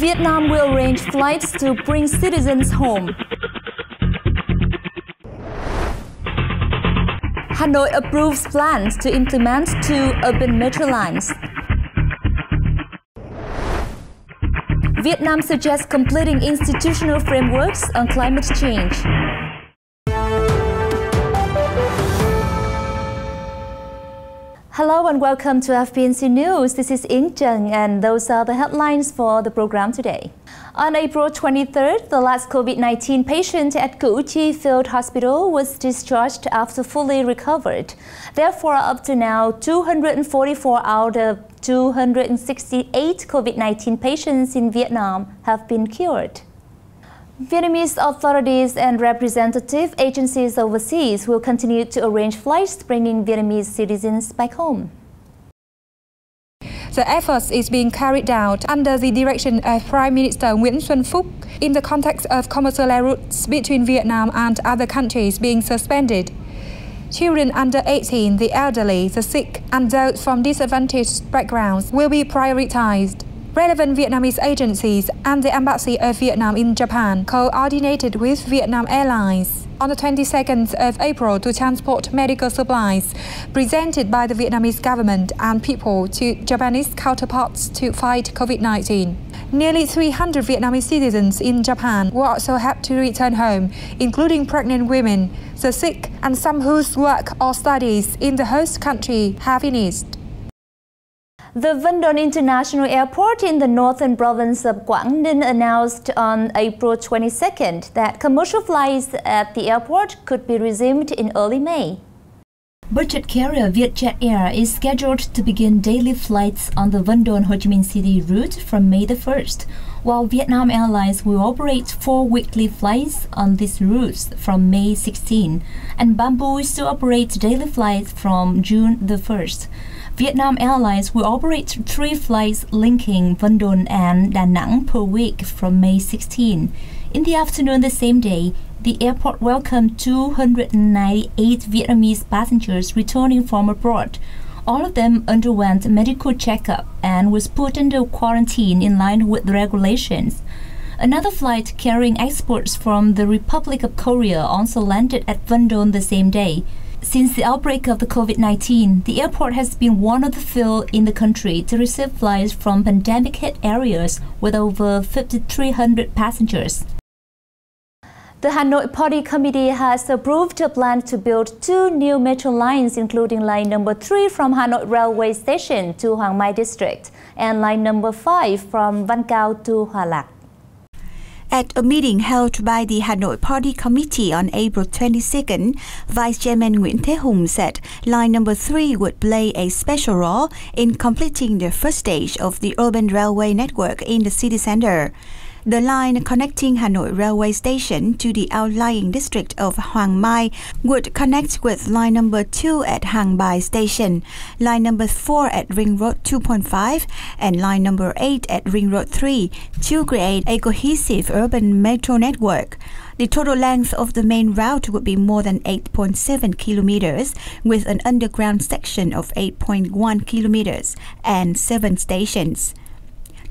Vietnam will arrange flights to bring citizens home. Hanoi approves plans to implement 2 urban metro lines. Vietnam suggests completing institutional frameworks on climate change. Hello and welcome to FBNC News. This is Trần and those are the headlines for the program today. On April 23rd, the last COVID-19 patient at Củ Chi Field Hospital was discharged after fully recovered. Therefore, up to now, 244 out of 268 COVID-19 patients in Vietnam have been cured. Vietnamese authorities and representative agencies overseas will continue to arrange flights bringing Vietnamese citizens back home. The effort is being carried out under the direction of Prime Minister Nguyễn Xuân Phúc in the context of commercial routes between Vietnam and other countries being suspended. Children under 18, the elderly, the sick, and those from disadvantaged backgrounds will be prioritized. Relevant Vietnamese agencies and the Embassy of Vietnam in Japan coordinated with Vietnam Airlines on the 22nd of April to transport medical supplies presented by the Vietnamese government and people to Japanese counterparts to fight COVID-19. Nearly 300 Vietnamese citizens in Japan will also have to return home, including pregnant women, the sick, and some whose work or studies in the host country have finished. The Vân Đồn International Airport in the northern province of Quảng Ninh announced on April 22nd that commercial flights at the airport could be resumed in early May. Budget carrier Vietjet Air is scheduled to begin daily flights on the Vân Đồn Ho Chi Minh City route from May the 1st, while Vietnam Airlines will operate 4 weekly flights on these routes from May 16, and Bamboo is to operate daily flights from June the 1st. Vietnam Airlines will operate 3 flights linking Vân Đồn and Đà Nẵng per week from May 16. In the afternoon the same day, the airport welcomed 298 Vietnamese passengers returning from abroad. All of them underwent a medical checkup and was put under quarantine in line with the regulations. Another flight carrying exports from the Republic of Korea also landed at Vân Đồn the same day. Since the outbreak of the COVID-19, the airport has been one of the few in the country to receive flights from pandemic-hit areas with over 5,300 passengers. The Hanoi Party Committee has approved a plan to build 2 new metro lines, including line number 3 from Hanoi Railway Station to Hoàng Mai District and line number 5 from Văn Cao to Hòa Lạc. At a meeting held by the Hanoi Party Committee on April 22nd, Vice Chairman Nguyễn Thế Hùng said line number 3 would play a special role in completing the first stage of the urban railway network in the city center. The line connecting Hanoi Railway Station to the outlying district of Hoàng Mai would connect with line number 2 at Hàng Bài Station, line number 4 at Ring Road 2.5, and line number 8 at Ring Road 3 to create a cohesive urban metro network. The total length of the main route would be more than 8.7 kilometers, with an underground section of 8.1 kilometers and 7 stations.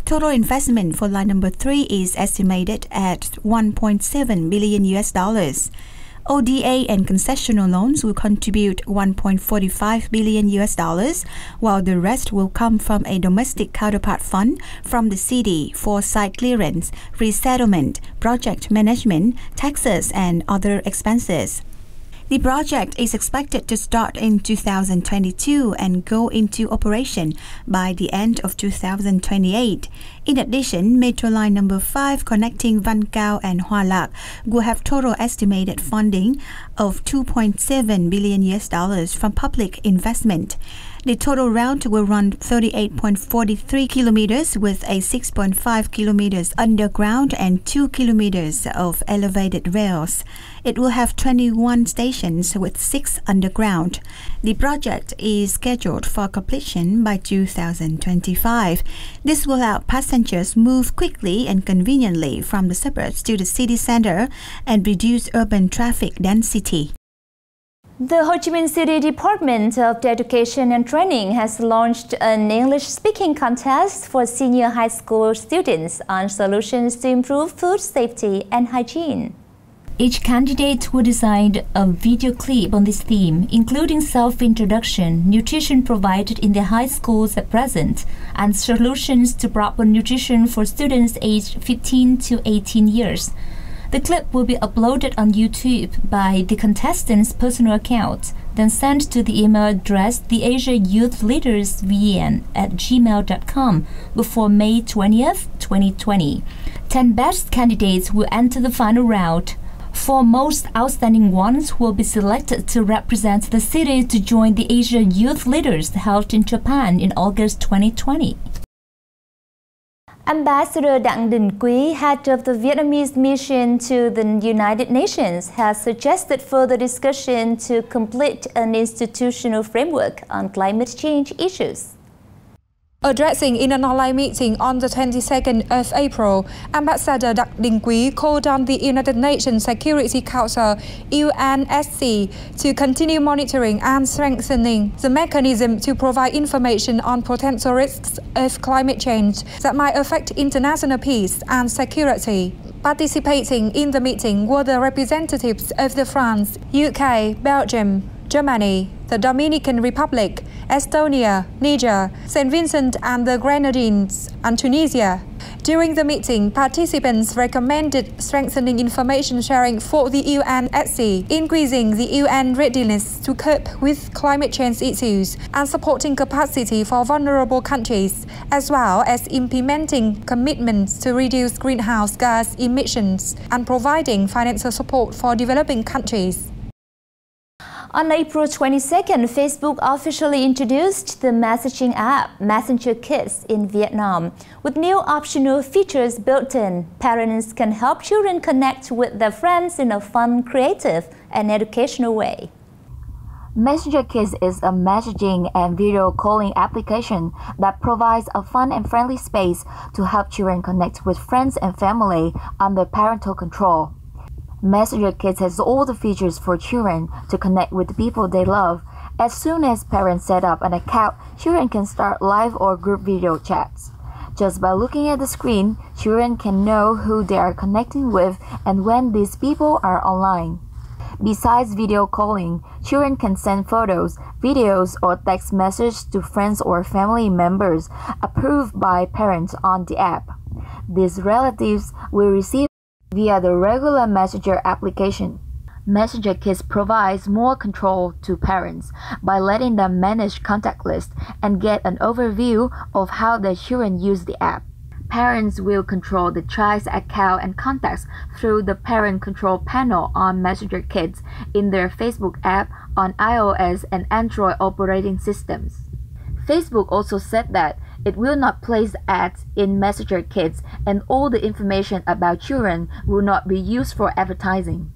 Total investment for line number 3 is estimated at $1.7 billion. ODA and concessional loans will contribute $1.45 billion, while the rest will come from a domestic counterpart fund from the city for site clearance, resettlement, project management, taxes, and other expenses. The project is expected to start in 2022 and go into operation by the end of 2028. In addition, Metro Line number 5 connecting Văn Cao and Hòa Lạc will have total estimated funding of $2.7 billion from public investment. The total route will run 38.43 kilometers with a 6.5 kilometers underground and 2 kilometers of elevated rails. It will have 21 stations with 6 underground. The project is scheduled for completion by 2025. This will allow passengers move quickly and conveniently from the suburbs to the city center and reduce urban traffic density. The Ho Chi Minh City Department of Education and Training has launched an English-speaking contest for senior high school students on solutions to improve food safety and hygiene. Each candidate will design a video clip on this theme, including self-introduction, nutrition provided in the high schools at present, and solutions to proper nutrition for students aged 15 to 18 years. The clip will be uploaded on YouTube by the contestant's personal account, then sent to the email address theasiayouthledersvn@gmail.com before May 20th, 2020. 10 best candidates will enter the final round. 4 most outstanding ones will be selected to represent the city to join the Asia Youth Leaders held in Japan in August 2020. Ambassador Đăng, head of the Vietnamese mission to the United Nations, has suggested further discussion to complete an institutional framework on climate change issues. Addressing in an online meeting on the 22nd of April, Ambassador Đăng called on the United Nations Security Council (UNSC) to continue monitoring and strengthening the mechanism to provide information on potential risks of climate change that might affect international peace and security. Participating in the meeting were the representatives of France, UK, Belgium, Germany, the Dominican Republic, Estonia, Niger, St. Vincent and the Grenadines, and Tunisia. During the meeting, participants recommended strengthening information sharing for the UNSC, increasing the UN readiness to cope with climate change issues, and supporting capacity for vulnerable countries, as well as implementing commitments to reduce greenhouse gas emissions and providing financial support for developing countries. On April 22nd, Facebook officially introduced the messaging app Messenger Kids in Vietnam. With new optional features built in, parents can help children connect with their friends in a fun, creative, and educational way. Messenger Kids is a messaging and video calling application that provides a fun and friendly space to help children connect with friends and family under parental control. Messenger Kids has all the features for children to connect with the people they love. As soon as parents set up an account, children can start live or group video chats. Just by looking at the screen, children can know who they are connecting with and when these people are online. Besides video calling, children can send photos, videos, or text messages to friends or family members approved by parents on the app. These relatives will receive via the regular Messenger application. Messenger Kids provides more control to parents by letting them manage contact lists and get an overview of how their children use the app. Parents will control the child's account and contacts through the Parent Control panel on Messenger Kids in their Facebook app on iOS and Android operating systems. Facebook also said that it will not place ads in Messenger Kids, and all the information about children will not be used for advertising.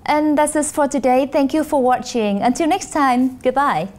And that's it for today. Thank you for watching. Until next time, goodbye.